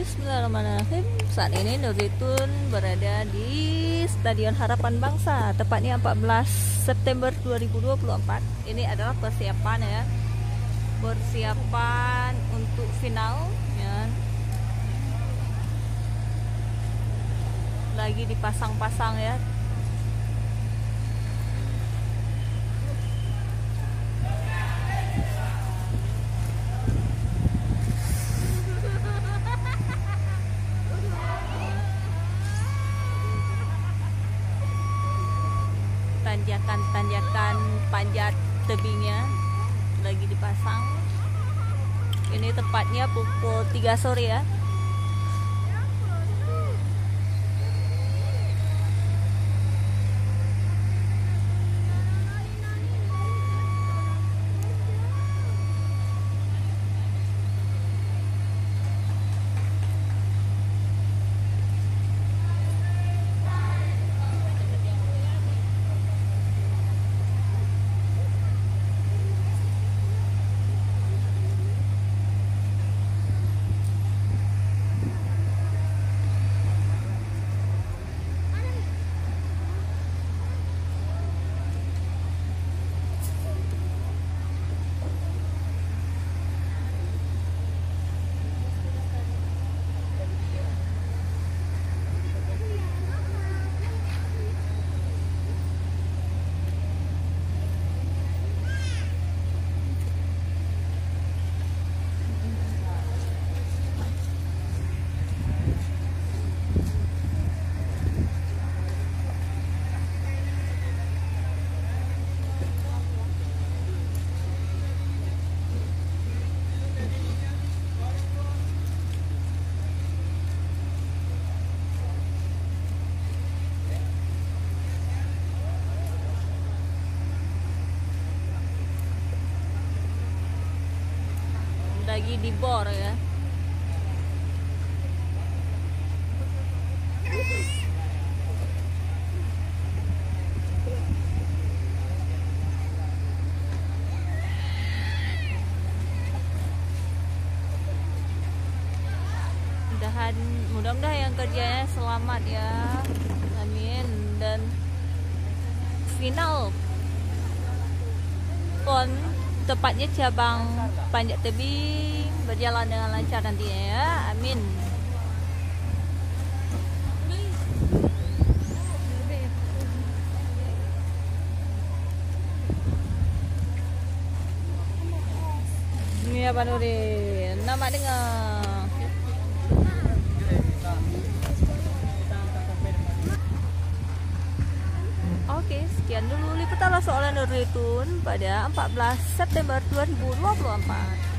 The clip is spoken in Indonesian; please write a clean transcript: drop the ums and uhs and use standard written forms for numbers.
Bismillahirrahmanirrahim. Saat ini Nuritun berada di Stadion Harapan Bangsa, tepatnya 14 September 2024. Ini adalah persiapan ya, persiapan untuk final ya. Lagi dipasang-pasang ya. Tanjakan panjat tebingnya lagi dipasang. Ini tepatnya pukul 3 sore ya. Lagi di bor ya. Mudah-mudahan yang kerjanya selamat ya, amin. Dan final pon tepatnya cabang panjat tebing berjalan dengan lancar nantinya ya, amin. Ini apa Nurin? Nama dengar. Oke, sekian dulu liputan soalan Nuritun pada 14 September 2024.